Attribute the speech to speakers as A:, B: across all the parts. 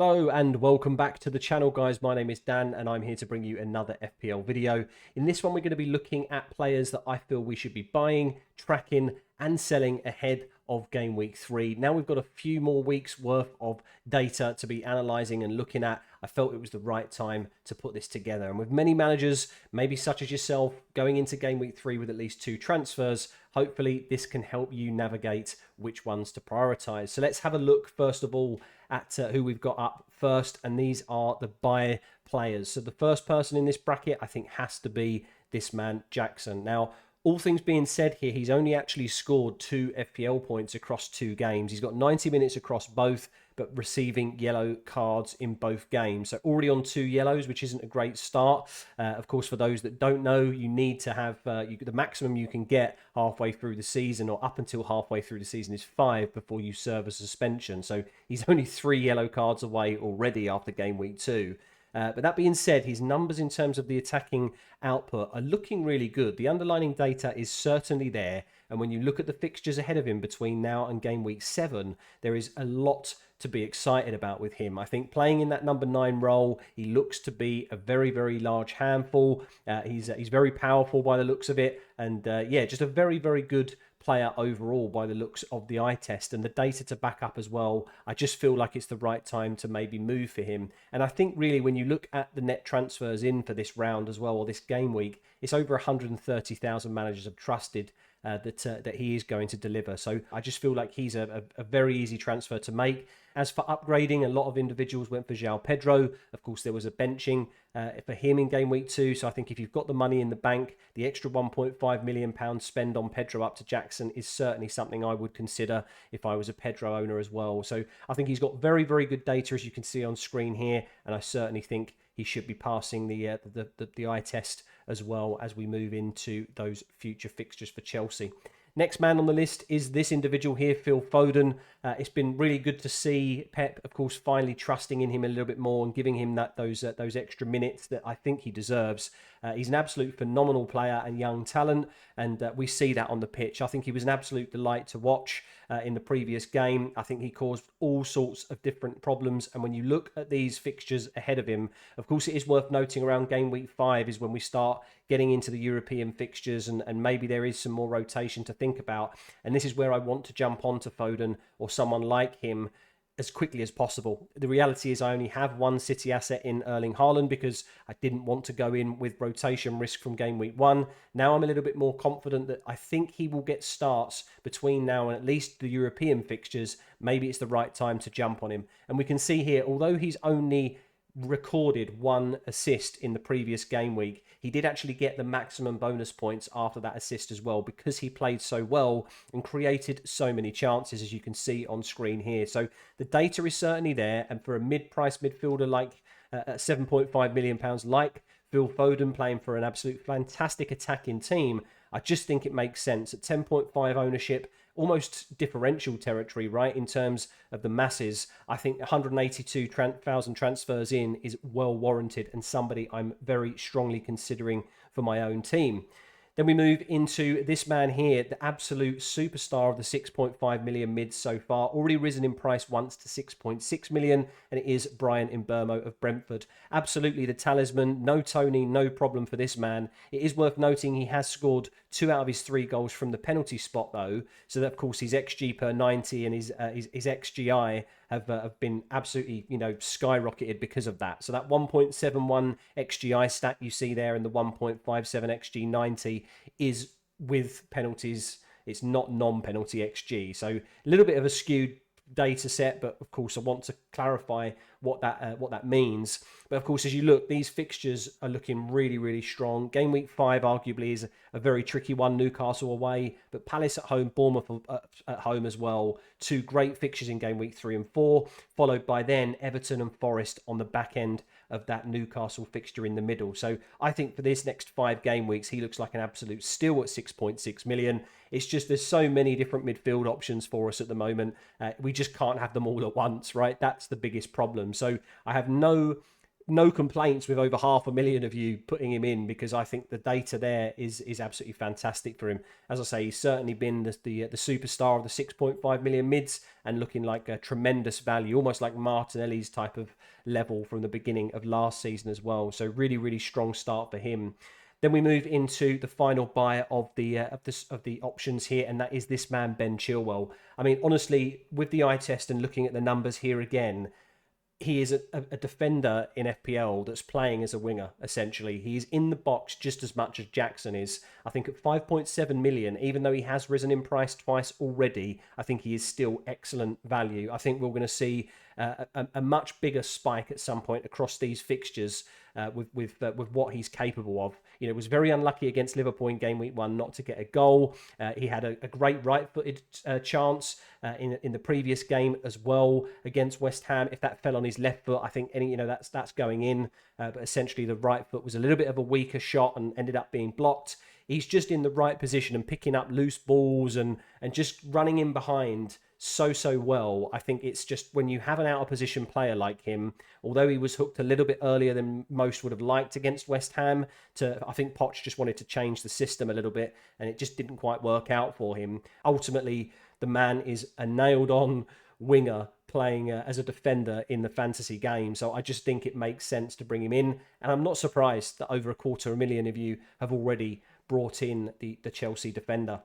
A: Hello and welcome back to the channel, guys. My name is Dan and I'm here to bring you another FPL video. In this one, we're going to be looking at players that I feel we should be buying, tracking and selling ahead of game week 3. Now we've got a few more weeks worth of data to be analysing and looking at. I felt it was the right time to put this together. And with many managers, maybe such as yourself, going into game week 3 with at least 2 transfers, hopefully this can help you navigate which ones to prioritise. So let's have a look first of all at who we've got up first, and these are the buy players. So the first person in this bracket I think has to be this man Jackson. Now, all things being said here, he's only actually scored 2 FPL points across 2 games. He's got 90 minutes across both, but receiving yellow cards in both games. So already on 2 yellows, which isn't a great start. Of course, for those that don't know, you need to have the maximum you can get halfway through the season, or up until halfway through the season, is 5 before you serve a suspension. So he's only 3 yellow cards away already after game week 2. But that being said, his numbers in terms of the attacking output are looking really good. The underlying data is certainly there. And when you look at the fixtures ahead of him between now and game week 7, there is a lot to be excited about with him. I think playing in that number 9 role, he looks to be a very, very large handful. He's very powerful by the looks of it. And yeah, just a very, very good player overall by the looks of the eye test and the data to back up as well. I just feel like it's the right time to maybe move for him. And I think really when you look at the net transfers in for this round as well, or this game week, it's over 130,000 managers have trusted that he is going to deliver. So I just feel like he's a very easy transfer to make. As for upgrading, a lot of individuals went for João Pedro. Of course, there was a benching for him in game week 2. So I think if you've got the money in the bank, the extra £1.5 million spend on Pedro up to Jackson is certainly something I would consider if I was a Pedro owner as well. So I think he's got very, very good data, as you can see on screen here. And I certainly think he should be passing the eye test as well as we move into those future fixtures for Chelsea. Next man on the list is this individual here, Phil Foden. It's been really good to see Pep, of course, finally trusting in him a little bit more and giving him those extra minutes that I think he deserves. He's an absolute phenomenal player and young talent, and we see that on the pitch. I think he was an absolute delight to watch in the previous game. I think he caused all sorts of different problems, and when you look at these fixtures ahead of him, of course, it is worth noting around game week 5 is when we start getting into the European fixtures, and maybe there is some more rotation to think about. And this is where I want to jump onto Foden or someone like him as quickly as possible. The reality is I only have one City asset in Erling Haaland because I didn't want to go in with rotation risk from game week 1. Now I'm a little bit more confident that I think he will get starts between now and at least the European fixtures. Maybe it's the right time to jump on him. And we can see here, although he's only recorded 1 assist in the previous game week, he did actually get the maximum bonus points after that assist as well, because he played so well and created so many chances, as you can see on screen here. So the data is certainly there, and for a mid-price midfielder like £7.5 million, like Phil Foden, playing for an absolute fantastic attacking team, I just think it makes sense. At 10.5 ownership, almost differential territory, right, in terms of the masses. I think 182,000 transfers in is well warranted and somebody I'm very strongly considering for my own team. Then we move into this man here, the absolute superstar of the 6.5 million mids so far, already risen in price once to 6.6 million, and it is Brian Mbeumo of Brentford. Absolutely the talisman, no Tony, no problem for this man. It is worth noting he has scored 2 out of his 3 goals from the penalty spot though, so that of course his XG per 90 and his XGI have been absolutely, skyrocketed because of that. So that 1.71 XGI stat you see there and the 1.57 XG 90 is with penalties. It's not non-penalty XG. So a little bit of a skewed data set, but of course I want to clarify what that means. But of course, as you look, these fixtures are looking really, really strong. Game week 5 arguably is a very tricky one. Newcastle away, but Palace at home, Bournemouth at home as well. 2 great fixtures in game week 3 and 4, followed by then Everton and Forest on the back end of that Newcastle fixture in the middle. So I think for this next 5 game weeks, he looks like an absolute steal at 6.6 million. It's just there's so many different midfield options for us at the moment. We just can't have them all at once, right? That's the biggest problem. So I have no no complaints with over 500,000 of you putting him in, because I think the data there is absolutely fantastic for him. As I say, he's certainly been the superstar of the 6.5 million mids and looking like a tremendous value, almost like Martinelli's type of level from the beginning of last season as well. So really, really strong start for him. Then we move into the final buy of the options here, and that is this man Ben Chilwell. I mean, honestly, with the eye test and looking at the numbers here again, he is a defender in FPL that's playing as a winger, essentially. He's in the box just as much as Jackson is. I think at 5.7 million, even though he has risen in price twice already, I think he is still excellent value. I think we're going to see a much bigger spike at some point across these fixtures with what he's capable of. You know, was very unlucky against Liverpool in game week 1 not to get a goal. He had a great right-footed chance in the previous game as well against West Ham. If that fell on his left foot, I think that's going in. But essentially, the right foot was a little bit of a weaker shot and ended up being blocked. He's just in the right position and picking up loose balls and just running in behind so well. I think it's just when you have an out of position player like him, although he was hooked a little bit earlier than most would have liked against West Ham, I think Poch just wanted to change the system a little bit and it just didn't quite work out for him. Ultimately, the man is a nailed on winger playing as a defender in the fantasy game. So I just think it makes sense to bring him in. And I'm not surprised that over 250,000 of you have already brought in the Chelsea defender.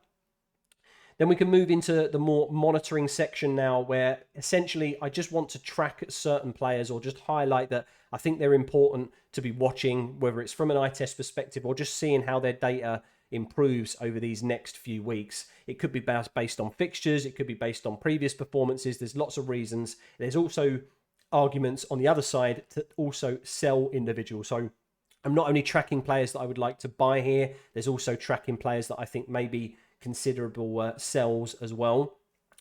A: Then we can move into the more monitoring section now, where essentially I just want to track certain players or just highlight that I think they're important to be watching, whether it's from an eye test perspective or just seeing how their data improves over these next few weeks. It could be based on fixtures. It could be based on previous performances. There's lots of reasons. There's also arguments on the other side to also sell individuals. So I'm not only tracking players that I would like to buy here, there's also tracking players that I think maybe considerable sells as well.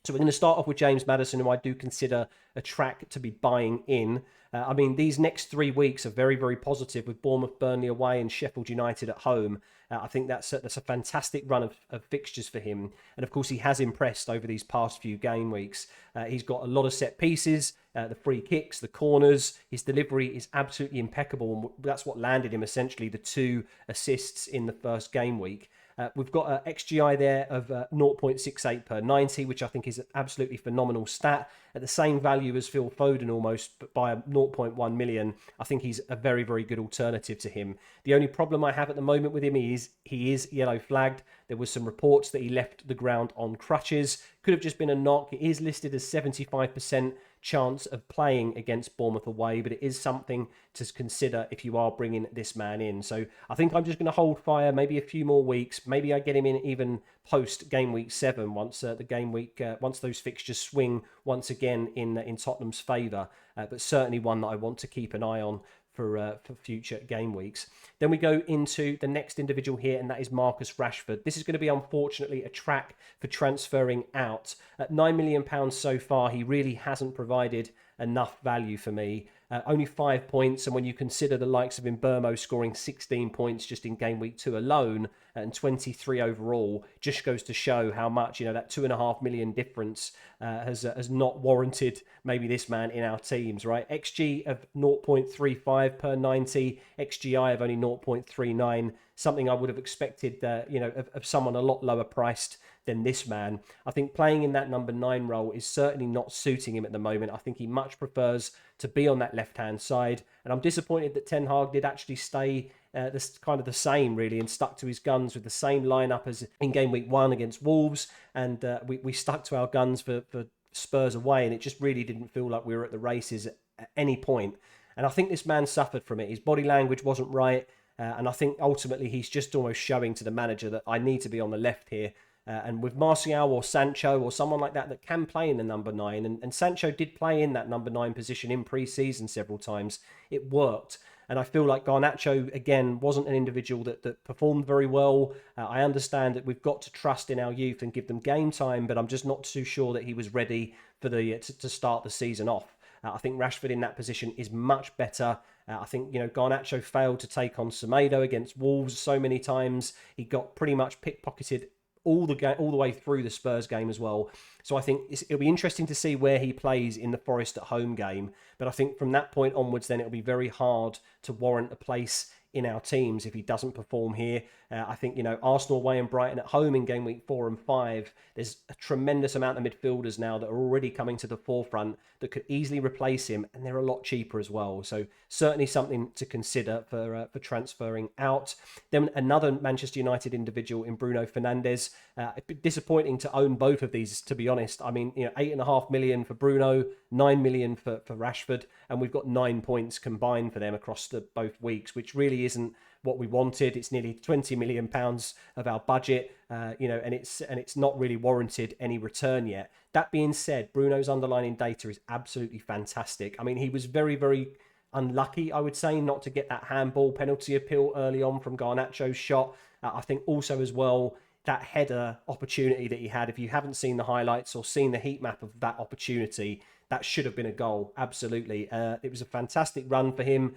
A: So we're going to start off with James Maddison, who I do consider a track to be buying in. I mean, these next 3 weeks are very, very positive with Bournemouth, Burnley away and Sheffield United at home. I think that's a fantastic run of fixtures for him. And of course, he has impressed over these past few game weeks. He's got a lot of set pieces, the free kicks, the corners. His delivery is absolutely impeccable. And that's what landed him essentially the 2 assists in the first game week. We've got an XGI there of 0.68 per 90, which I think is an absolutely phenomenal stat. At the same value as Phil Foden almost, but by 0.1 million, I think he's a very, very good alternative to him. The only problem I have at the moment with him is he is yellow flagged. There was some reports that he left the ground on crutches. Could have just been a knock. It is listed as 75% chance of playing against Bournemouth away, but it is something to consider if you are bringing this man in. So I think I'm just going to hold fire maybe a few more weeks. Maybe I get him in even post game week 7 once once those fixtures swing once again in Tottenham's favour. But certainly one that I want to keep an eye on for future game weeks. Then we go into the next individual here, and that is Marcus Rashford. This is going to be, unfortunately, a track for transferring out. At £9 million so far, he really hasn't provided enough value for me. Only 5 points, and when you consider the likes of Mbeumo scoring 16 points just in game week 2 alone and 23 overall, just goes to show how much that 2.5 million difference has not warranted maybe this man in our teams, right? XG of 0.35 per 90, XGI of only 0.39, something I would have expected of someone a lot lower priced than this man. I think playing in that number 9 role is certainly not suiting him at the moment. I think he much prefers to be on that left-hand side. And I'm disappointed that Ten Hag did actually stay this kind of the same, really, and stuck to his guns with the same lineup as in game week 1 against Wolves. And we stuck to our guns for Spurs away, and it just really didn't feel like we were at the races at any point. And I think this man suffered from it. His body language wasn't right. And I think ultimately he's just almost showing to the manager that I need to be on the left here. And with Martial or Sancho or someone like that can play in the number 9, and Sancho did play in that number 9 position in pre-season several times, it worked. And I feel like Garnacho, again, wasn't an individual that performed very well. I understand that we've got to trust in our youth and give them game time, but I'm just not too sure that he was ready for to start the season off. I think Rashford in that position is much better. I think, Garnacho failed to take on Semedo against Wolves so many times. He got pretty much pickpocketed all the way through the Spurs game as well. So I think it'll be interesting to see where he plays in the Forest at home game. But I think from that point onwards, then it'll be very hard to warrant a place in our teams if he doesn't perform here. I think, Arsenal away and Brighton at home in game week 4 and 5. There's a tremendous amount of midfielders now that are already coming to the forefront that could easily replace him, and they're a lot cheaper as well. So certainly something to consider for transferring out. Then another Manchester United individual in Bruno Fernandes. A bit disappointing to own both of these, to be honest. I mean, 8.5 million for Bruno, 9 million for Rashford, and we've got 9 points combined for them across both weeks, which really isn't what we wanted. It's nearly 20 million pounds of our budget, and it's not really warranted any return yet. That being said, Bruno's underlying data is absolutely fantastic. I mean, he was very, very unlucky, I would say, not to get that handball penalty appeal early on from Garnacho's shot. I think also as well, that header opportunity that he had, if you haven't seen the highlights or seen the heat map of that opportunity, that should have been a goal. Absolutely. It was a fantastic run for him.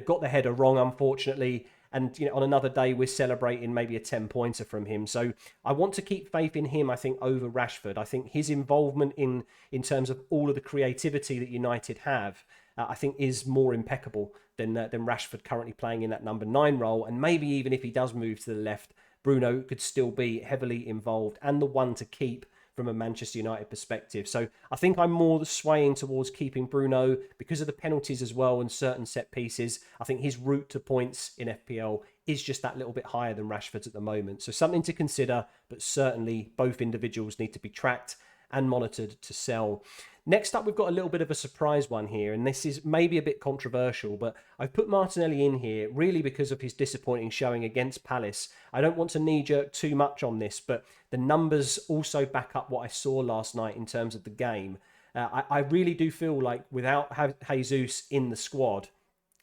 A: Got the header wrong, unfortunately. And, on another day, we're celebrating maybe a 10-pointer from him. So I want to keep faith in him, I think, over Rashford. I think his involvement in terms of all of the creativity that United have, I think is more impeccable than Rashford currently playing in that number 9 role. And maybe even if he does move to the left, Bruno could still be heavily involved and the one to keep from a Manchester United perspective. So I think I'm more swaying towards keeping Bruno because of the penalties as well and certain set pieces. I think his route to points in FPL is just that little bit higher than Rashford's at the moment. So something to consider, but certainly both individuals need to be tracked and monitored to sell. Next up, we've got a little bit of a surprise one here, and this is maybe a bit controversial, but I've put Martinelli in here really because of his disappointing showing against Palace. I don't want to knee-jerk too much on this, but the numbers also back up what I saw last night in terms of the game. I really do feel like without Jesus in the squad,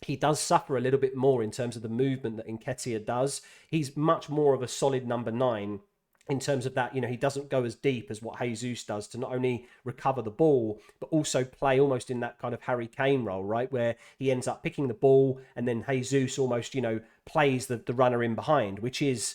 A: he does suffer a little bit more in terms of the movement that Nketiah does. He's much more of a solid number 9. In terms of that, he doesn't go as deep as what Jesus does to not only recover the ball, but also play almost in that kind of Harry Kane role, right? Where he ends up picking the ball and then Jesus almost, plays the runner in behind, which is,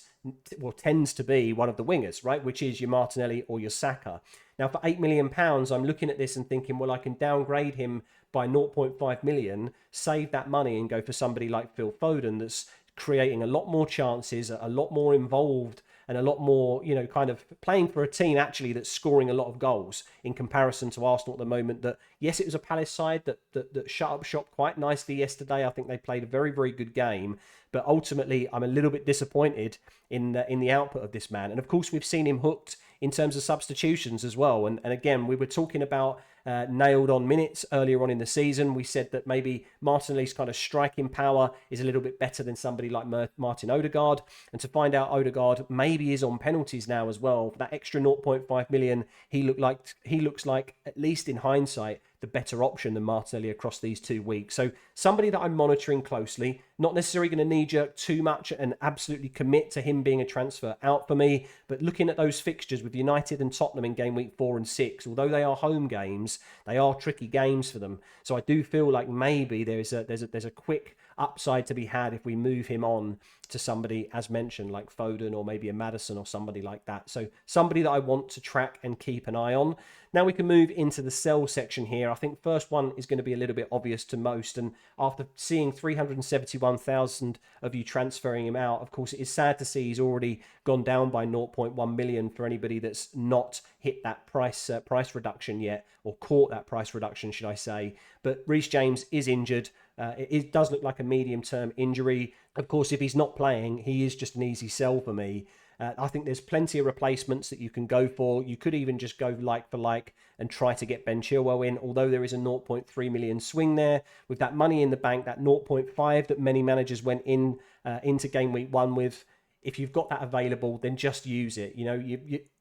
A: tends to be one of the wingers, right? Which is your Martinelli or your Saka. Now, for £8 million, I'm looking at this and thinking, well, I can downgrade him by 0.5 million, save that money and go for somebody like Phil Foden that's creating a lot more chances, a lot more involved, and a lot more, kind of playing for a team actually that's scoring a lot of goals in comparison to Arsenal at the moment. That, yes, it was a Palace side that shut up shop quite nicely yesterday. I think they played a very, very good game. But ultimately, I'm a little bit disappointed in the output of this man. And of course, we've seen him hooked in terms of substitutions as well. And again, we were talking about nailed on minutes earlier on in the season. We said that maybe Martinelli's kind of striking power is a little bit better than somebody like Martin Odegaard. And to find out Odegaard maybe is on penalties now as well. For that extra 0.5 million, he looks like, at least in hindsight, the better option than Martinelli across these 2 weeks. So somebody that I'm monitoring closely, not necessarily going to knee-jerk too much and absolutely commit to him being a transfer out for me, but looking at those fixtures with United and Tottenham in game week 4 and 6, although they are home games, they are tricky games for them. So I do feel like maybe there's a quick upside to be had if we move him on to somebody, as mentioned, like Foden or maybe a Maddison or somebody like that. So somebody that I want to track and keep an eye on. Now we can move into the sell section here. I think first one is going to be a little bit obvious to most. And after seeing 371,000 of you transferring him out, of course, it is sad to see he's already gone down by 0.1 million for anybody that's not hit that price reduction yet, or caught that price reduction, should I say. But Reece James is injured. It does look like a medium-term injury. Of course, if he's not playing, he is just an easy sell for me. I think there's plenty of replacements that you can go for. You could even just go like for like and try to get Ben Chilwell in, although there is a 0.3 million swing there. With that money in the bank, that 0.5 that many managers went into game week 1 with, if you've got that available, then just use it.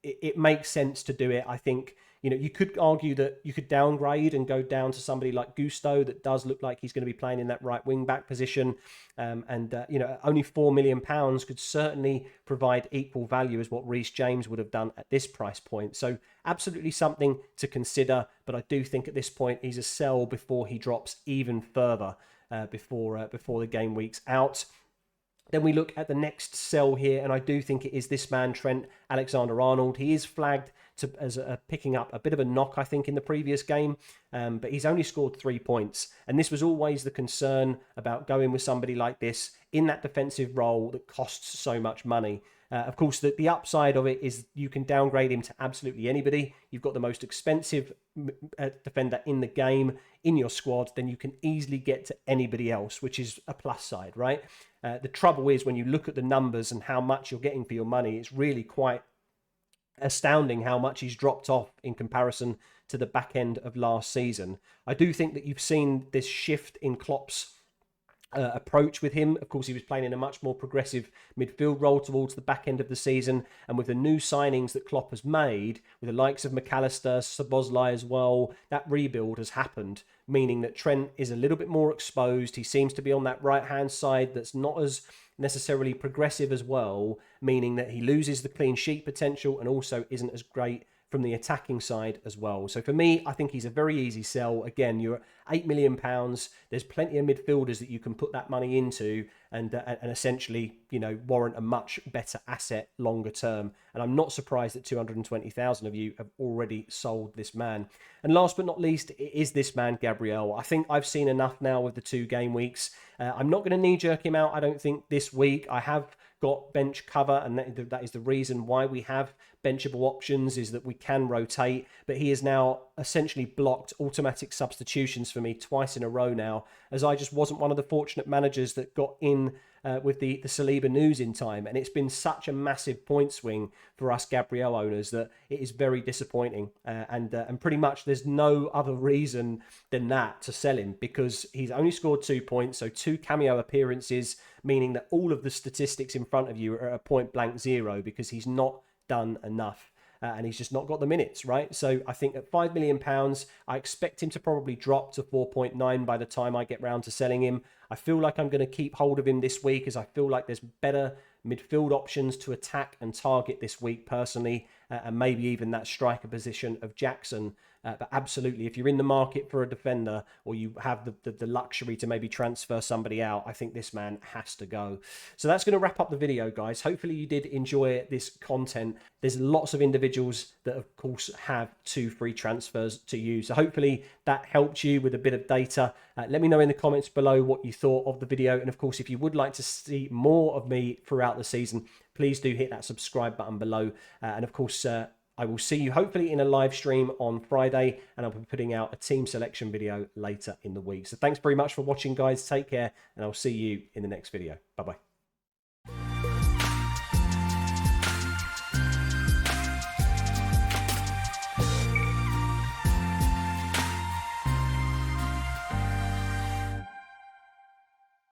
A: It makes sense to do it. I think, you could argue that you could downgrade and go down to somebody like Gusto that does look like he's going to be playing in that right wing back position. Only £4 million could certainly provide equal value as what Reece James would have done at this price point. So absolutely something to consider. But I do think at this point he's a sell before he drops even further before the game week's out. Then we look at the next sell here, and I do think it is this man, Trent Alexander-Arnold. He is flagged as picking up a bit of a knock, I think, in the previous game, but he's only scored 3 points. And this was always the concern about going with somebody like this in that defensive role that costs so much money. Of course, the upside of it is you can downgrade him to absolutely anybody. You've got the most expensive defender in the game in your squad, then you can easily get to anybody else, which is a plus side, right? The trouble is when you look at the numbers and how much you're getting for your money, it's really quite astounding how much he's dropped off in comparison to the back end of last season. I do think that you've seen this shift in Klopp's approach with him. Of course, he was playing in a much more progressive midfield role towards the back end of the season, and with the new signings that Klopp has made, with the likes of McAllister, Szoboszlai as well, that rebuild has happened, meaning that Trent is a little bit more exposed. He seems to be on that right-hand side that's not as necessarily progressive as well, meaning that he loses the clean sheet potential and also isn't as great from the attacking side as well. So for me, I think he's a very easy sell. Again, you're at £8 million. There's plenty of midfielders that you can put that money into and essentially, you know, warrant a much better asset longer term. And I'm not surprised that 220,000 of you have already sold this man. And last but not least, it is this man, Gabriel. I think I've seen enough now with the 2 game weeks. I'm not going to knee-jerk him out, I don't think, this week. I have got bench cover, and that is the reason why we have benchable options, is that we can rotate. But he has now essentially blocked automatic substitutions for me twice in a row now, as I just wasn't one of the fortunate managers that got in with the Saliba news in time. And it's been such a massive point swing for us Gabriel owners that it is very disappointing. And pretty much there's no other reason than that to sell him, because he's only scored 2 points, so 2 cameo appearances, meaning that all of the statistics in front of you are a point blank zero, because he's not done enough. And he's just not got the minutes, right? So I think at £5 million, I expect him to probably drop to 4.9 by the time I get round to selling him. I feel like I'm going to keep hold of him this week, as I feel like there's better midfield options to attack and target this week personally, and maybe even that striker position of Jackson. But absolutely, if you're in the market for a defender, or you have the luxury to maybe transfer somebody out, I think this man has to go. So that's going to wrap up the video, guys. Hopefully you did enjoy this content. There's lots of individuals that, of course, have 2 free transfers to use. So hopefully that helped you with a bit of data. Let me know in the comments below what you thought of the video. And of course, if you would like to see more of me throughout the season, please do hit that subscribe button below. And of course, I will see you hopefully in a live stream on Friday, and I'll be putting out a team selection video later in the week. So thanks very much for watching, guys. Take care, and I'll see you in the next video. Bye-bye.